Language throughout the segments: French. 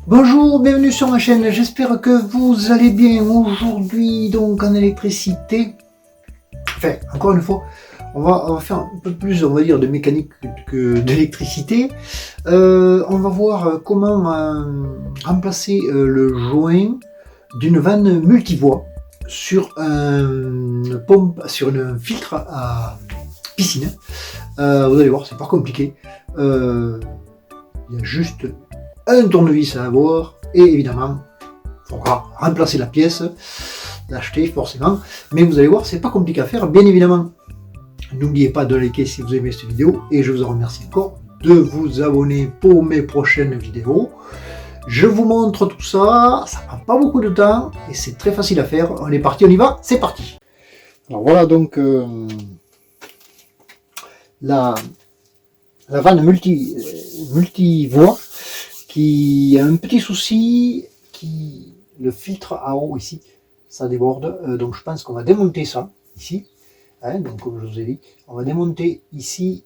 Bonjour, bienvenue sur ma chaîne, j'espère que vous allez bien. Aujourd'hui donc en électricité, enfin encore une fois, on va faire un peu plus, on va dire, de mécanique que d'électricité. On va voir comment remplacer le joint d'une vanne multivoie sur une pompe, sur un filtre à piscine. Vous allez voir, c'est pas compliqué. Il y a juste un tournevis à avoir et évidemment il faudra remplacer la pièce, l'acheter forcément, mais vous allez voir, c'est pas compliqué à faire, bien évidemment. N'oubliez pas de liker si vous aimez cette vidéo et je vous en remercie encore de vous abonner pour mes prochaines vidéos. Je vous montre tout ça, ça prend pas beaucoup de temps et c'est très facile à faire. On est parti, on y va, c'est parti. Alors voilà donc la vanne multivoie qui a un petit souci, le filtre en haut ici, ça déborde, donc je pense qu'on va démonter ça ici, hein, donc comme je vous ai dit, on va démonter ici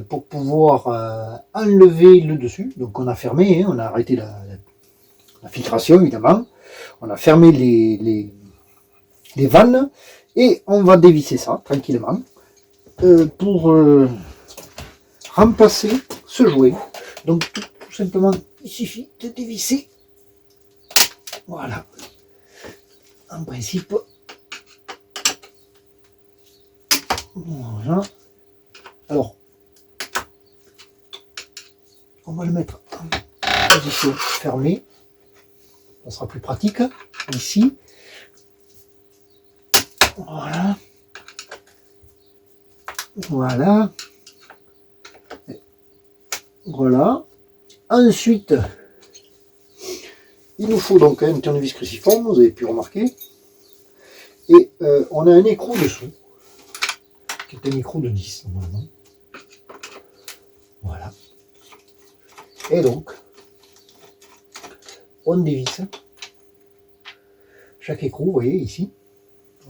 pour pouvoir enlever le dessus. Donc on a fermé, hein, on a arrêté la filtration évidemment, on a fermé les vannes et on va dévisser ça tranquillement pour remplacer ce jouet. Donc tout simplement, il suffit de dévisser. Voilà. En principe. Voilà. Alors, on va le mettre en position fermée. Ça sera plus pratique. Ici. Voilà. Voilà. Voilà. Ensuite, il nous faut donc un tournevis cruciforme, vous avez pu remarquer. Et on a un écrou dessous, qui est un écrou de 10 normalement. Voilà. Et donc, on dévisse chaque écrou, vous voyez ici.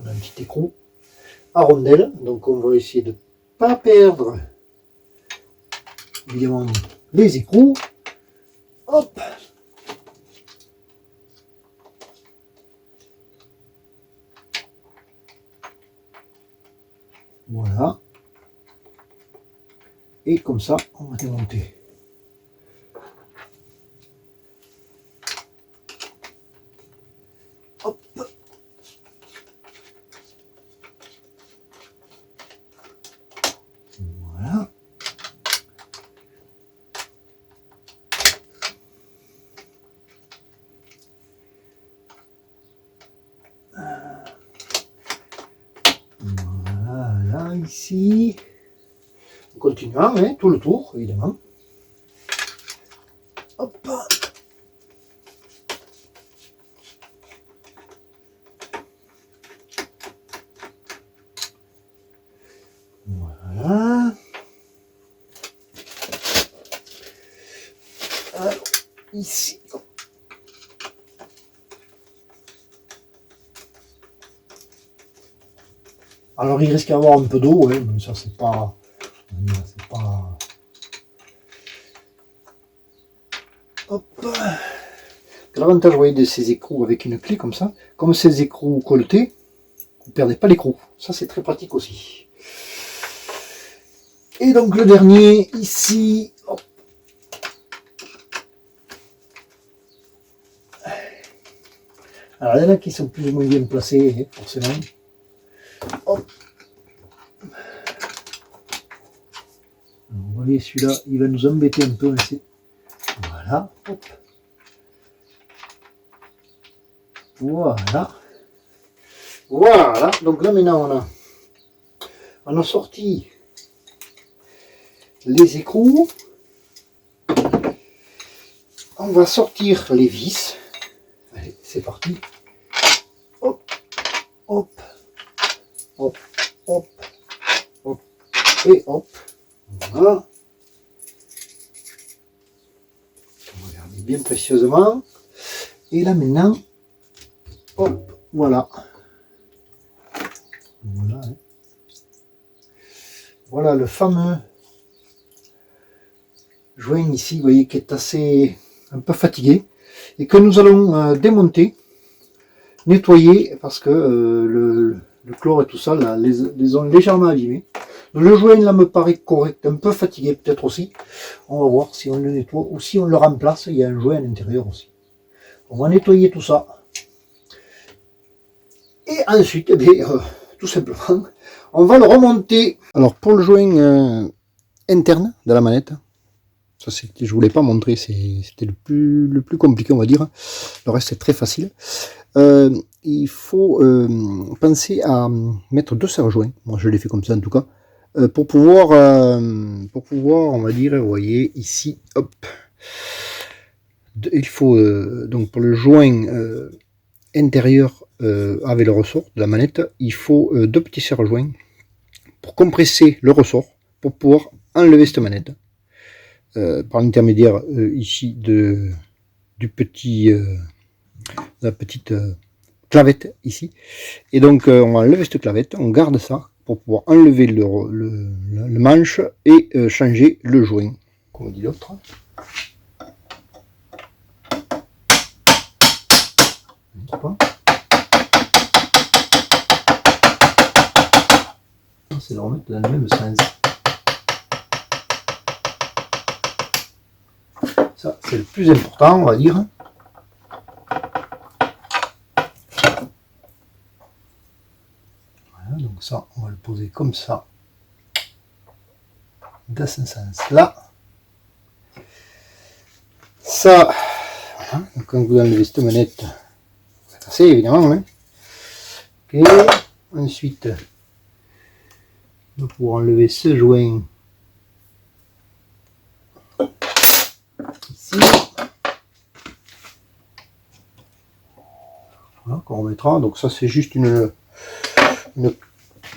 On a un petit écrou à rondelle, donc on va essayer de ne pas perdre évidemment les écrous. Hop. Voilà. Et comme ça, on va démonter. Hop. Voilà. Voilà, ici. En continuant, hein, tout le tour, évidemment. Hop. Voilà. Alors, ici. Alors il risque d'y avoir un peu d'eau, hein, mais ça c'est pas. Hop. L'avantage, vous voyez, de ces écrous avec une clé comme ça, comme ces écrous colletés, vous ne perdez pas l'écrou. Ça c'est très pratique aussi. Et donc le dernier ici. Hop. Alors il y en a qui sont plus ou moins bien placés, forcément. Hop. Alors, vous voyez, celui-là, il va nous embêter un peu ici. Voilà. Hop. Voilà. Voilà. Donc là maintenant on a sorti les écrous. On va sortir les vis. Allez, c'est parti. Hop, hop, hop, hop, hop, et hop. Voilà. On va regarder bien précieusement. Et là maintenant, hop, voilà. Voilà, hein. Voilà le fameux joint ici, vous voyez, qui est assez un peu fatigué. et que nous allons démonter, nettoyer, parce que le chlore et tout ça là, les ont légèrement abîmés. Le joint là me paraît correct, un peu fatigué peut-être aussi. On va voir si on le nettoie ou si on le remplace. Il y a un joint à l'intérieur aussi. On va nettoyer tout ça. Et ensuite, eh bien, tout simplement, on va le remonter. Alors pour le joint interne de la manette, ça je voulais pas montrer, c'était le plus compliqué on va dire. Le reste est très facile. Il faut penser à mettre 2 serre-joints. Moi je l'ai fait comme ça en tout cas. Pour pouvoir, on va dire, vous voyez ici, hop, il faut donc pour le joint intérieur avec le ressort de la manette, il faut 2 petits serre-joints pour compresser le ressort pour pouvoir enlever cette manette par l'intermédiaire ici du petit, de la petite clavette ici. Et donc on va enlever cette clavette, on garde ça pour pouvoir enlever le manche et changer le joint. Comme dit l'autre. C'est de le remettre dans le même sens. Ça, c'est le plus important, on va dire. Voilà, donc ça, on va le poser comme ça. Dans ce sens-là. Ça, voilà. Donc quand vous enlevez cette manette, vous la cassez évidemment. Hein. Ok. Ensuite, on va pouvoir enlever ce joint ici. Voilà, qu'on remettra. Donc ça, c'est juste une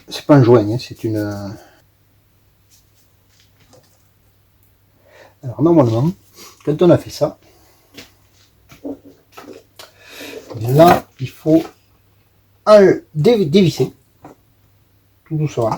c'est pas un joint, hein, c'est une. Alors normalement, quand on a fait ça, là, il faut dévisser tout doucement.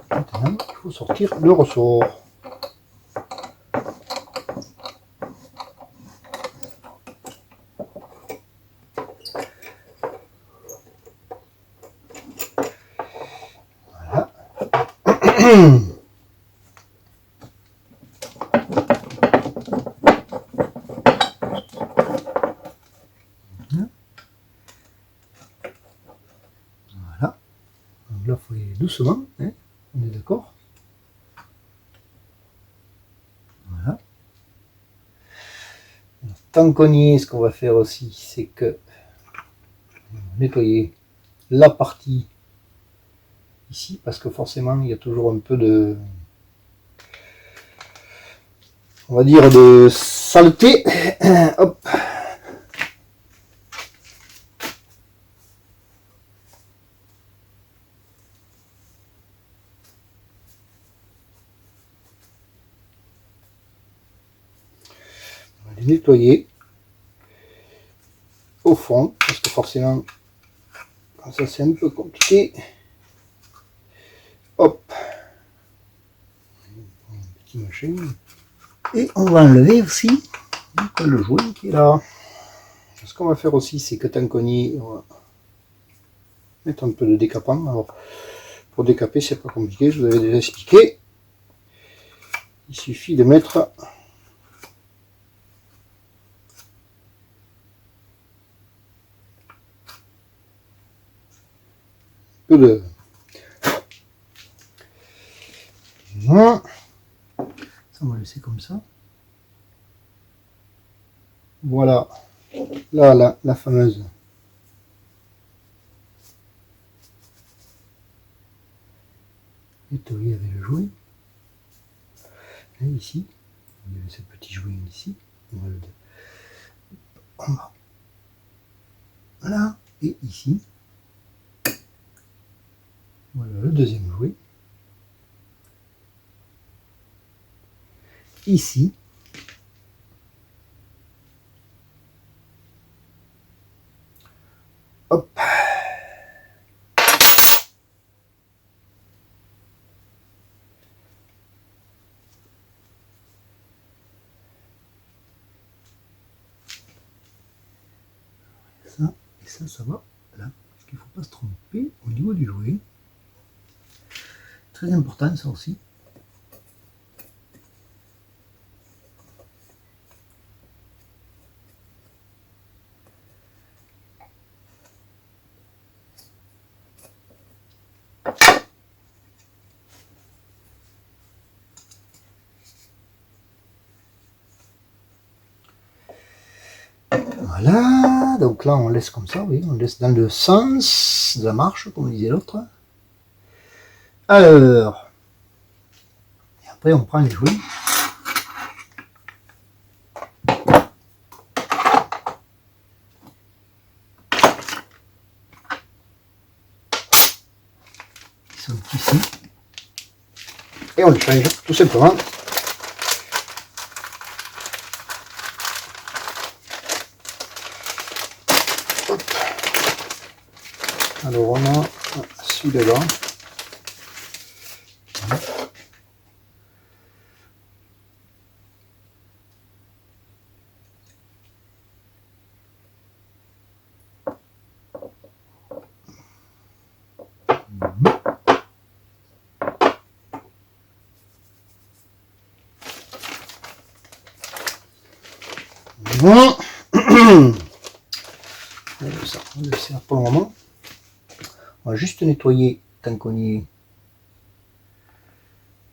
Maintenant, il faut sortir le ressort. Voilà. Voilà. Donc là, il faut y aller doucement, hein, on est d'accord. Voilà. Alors, tant qu'on y est, ce qu'on va faire aussi, c'est que on va nettoyer la partie ici, parce que forcément, il y a toujours un peu de, on va dire, de saleté. Hop. On va les nettoyer au fond, parce que forcément, ça c'est un peu compliqué. Hop. Un petit machin. Et on va enlever aussi le joint qui est là. Ce qu'on va faire aussi, c'est que tant qu'on y est, on va mettre un peu de décapant. Alors, pour décaper, c'est pas compliqué, je vous avais déjà expliqué. Il suffit de mettre un peu de. Voilà. Ça, on va laisser comme ça. Voilà. Là, la fameuse. Nettoyer avec le joint. Et ici, il y avait ce petit joint ici. On va Voilà, et ici. Voilà le deuxième jouet. Ici. Hop. Ça, et ça va là. Parce qu'il ne faut pas se tromper au niveau du jouet. Très important ça aussi. Voilà, donc là on laisse comme ça, oui, on laisse dans le sens de la marche, comme disait l'autre. Alors, et après on prend les jouets. Ils sont ici. Et on les change, tout simplement. Hop. Alors on a celui-là. Voilà. Ça, on va laisser pour le moment. On va juste nettoyer tant qu'on y est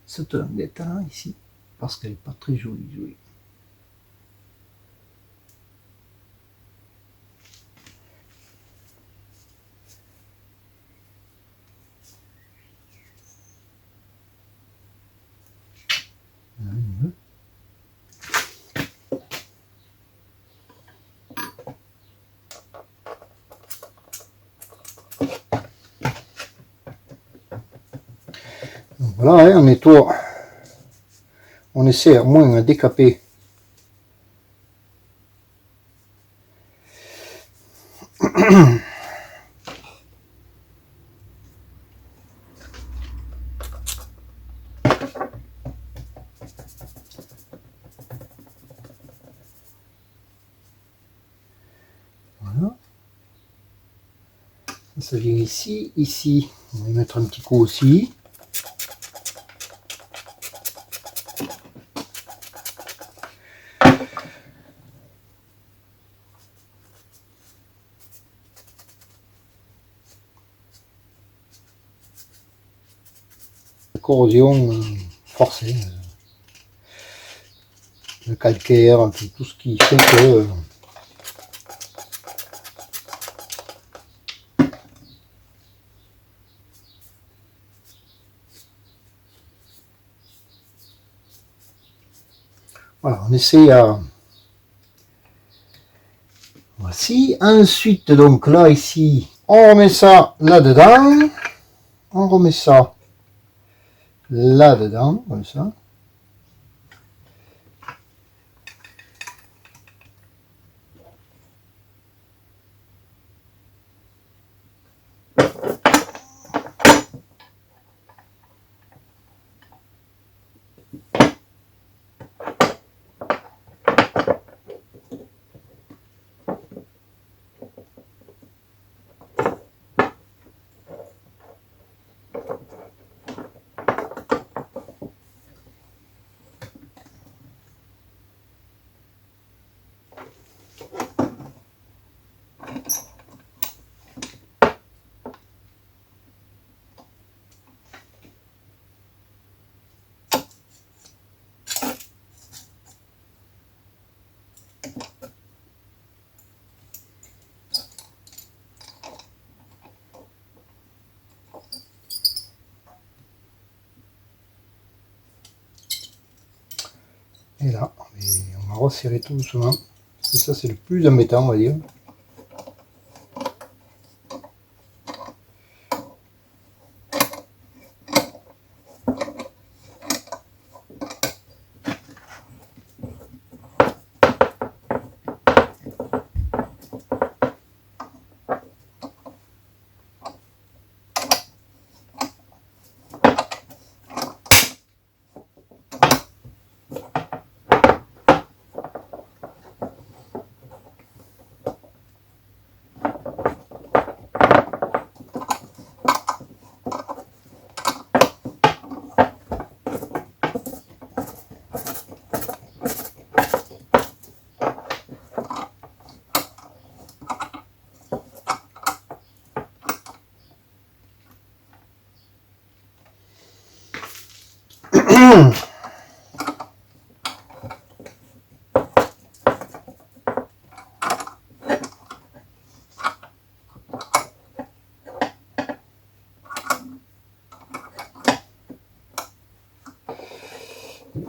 cette languette là ici parce qu'elle n'est pas très jolie. Donc voilà, on nettoie, on essaie au moins à décaper voilà. Ça vient ici, on va y mettre un petit coup aussi. Corrosion forcée, le calcaire, tout ce qui fait que voilà, on essaie à voici. Ensuite donc là ici, on remet ça là-dedans, on remet ça là-dedans, comme ça. Et là, on va resserrer tout doucement, parce que ça c'est le plus embêtant, on va dire.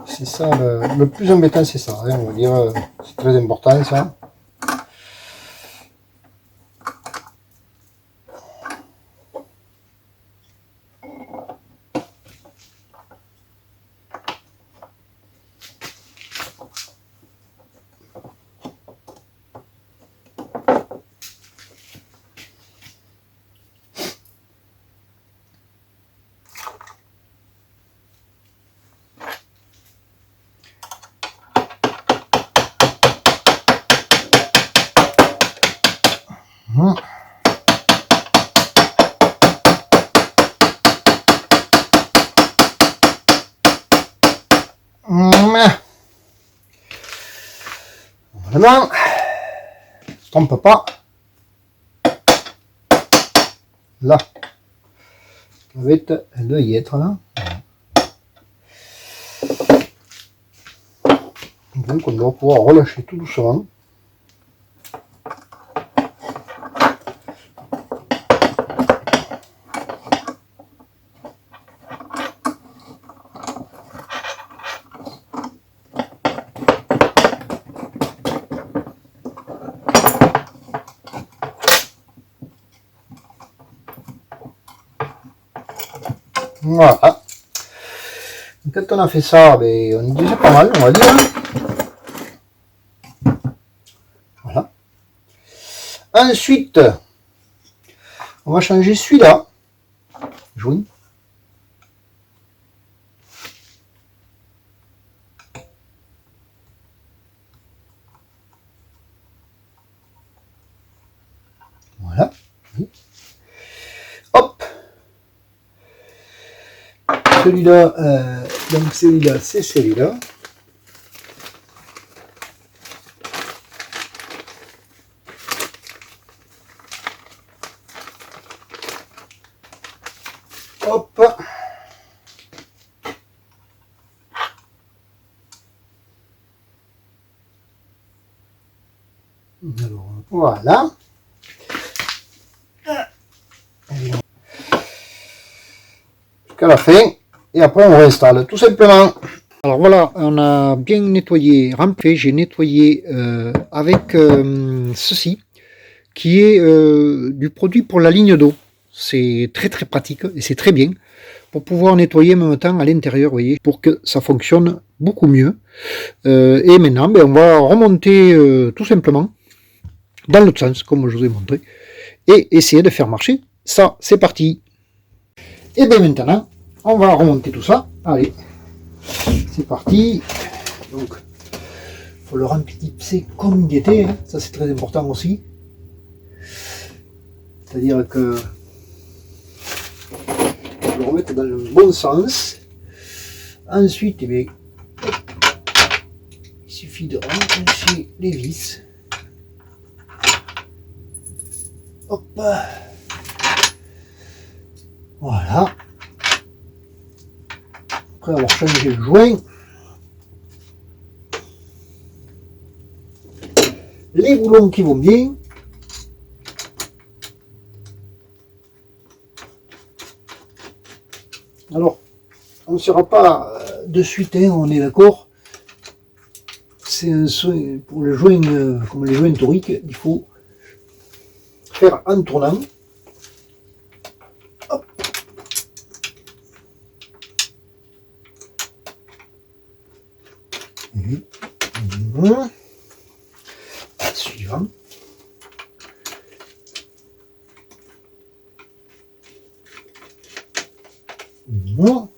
C'est ça, le plus embêtant, c'est ça, hein, on va dire, c'est très important ça. Vraiment, ne se trompe pas. Là, elle doit y être là. Donc on doit pouvoir relâcher tout doucement. Voilà. Quand on a fait ça, ben, on est déjà pas mal, on va dire. Voilà. Ensuite, on va changer celui-là. Jaune. Voilà. Hop. Celui-là, donc celui-là, c'est celui-là. Hop. Alors, voilà. Jusqu'à la fin. Et après, on réinstalle, tout simplement. Alors voilà, on a bien nettoyé, rempli. J'ai nettoyé avec ceci, qui est du produit pour la ligne d'eau. C'est très très pratique et c'est très bien pour pouvoir nettoyer en même temps à l'intérieur, vous voyez, pour que ça fonctionne beaucoup mieux. Et maintenant, ben, on va remonter tout simplement dans l'autre sens, comme je vous ai montré, et essayer de faire marcher. Ça, c'est parti. Et bien maintenant, on va remonter tout ça. Allez, c'est parti. Donc, il faut le remplir comme il était, hein. Ça c'est très important aussi. C'est-à-dire que faut le remettre dans le bon sens. Ensuite, eh bien, il suffit de remonter les vis. Hop. Voilà. Après avoir changé le joint, les boulons qui vont bien. Alors, on ne sera pas de suite, hein, on est d'accord. C'est un soin pour le joint, comme les joints toriques, il faut faire en tournant. Hop. Suivant. Bon.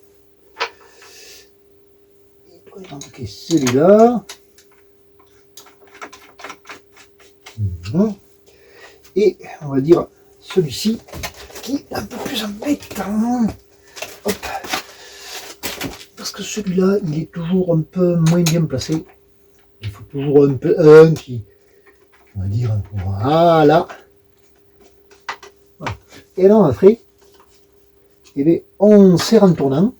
Ok, celui-là. Et on va dire celui-ci qui est un peu plus embêtant. Hop. Parce que celui-là, il est toujours un peu moins bien placé. Il faut toujours un peu un qui, on va dire, voilà. Et là, après, eh bien, on serre en tournant,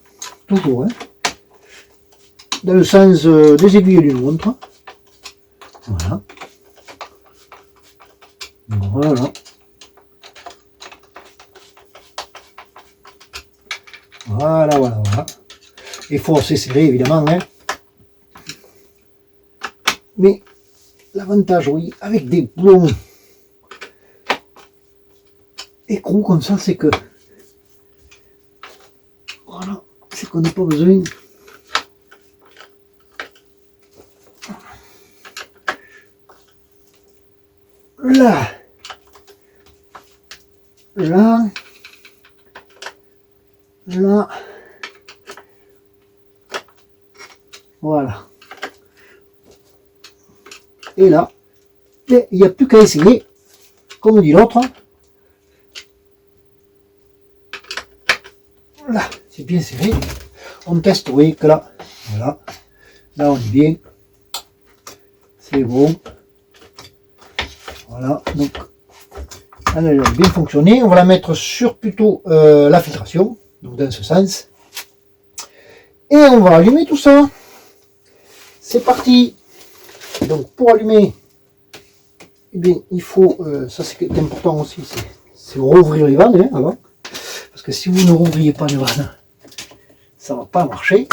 toujours, hein. dans le sens des aiguilles d'une montre. Voilà. Voilà. Voilà, voilà, voilà. Il faut assez serré, évidemment, hein. Mais l'avantage, oui, avec des plombs écrous comme ça, c'est que voilà, c'est qu'on n'a pas besoin là, là, là, voilà. Et là, il n'y a plus qu'à essayer, comme dit l'autre. Là, c'est bien serré. On teste, oui, que là, voilà. Là, on est bien. C'est bon. Voilà, donc, elle a bien fonctionné. On va la mettre sur plutôt la filtration, donc dans ce sens. Et on va allumer tout ça. C'est parti. Donc, pour allumer, eh bien, il faut, ça c'est important aussi, c'est rouvrir les vannes hein, avant. Parce que si vous ne rouvriez pas les vannes, ça ne va pas marcher.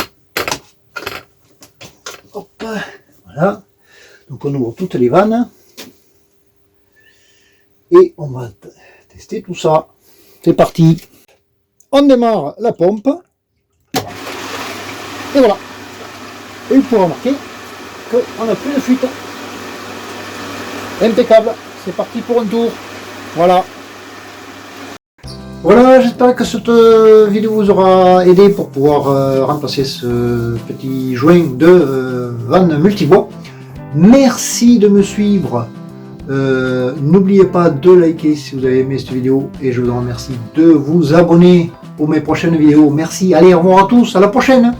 Hop, voilà. Donc on ouvre toutes les vannes. Et on va tester tout ça. C'est parti. On démarre la pompe. Et voilà. Et vous pourrez remarquer qu'on n'a plus de fuite. Impeccable. C'est parti pour un tour. Voilà. Voilà, j'espère que cette vidéo vous aura aidé pour pouvoir remplacer ce petit joint de vanne multivoie. Merci de me suivre. N'oubliez pas de liker si vous avez aimé cette vidéo et je vous remercie de vous abonner pour mes prochaines vidéos. Merci, allez, au revoir à tous, à la prochaine.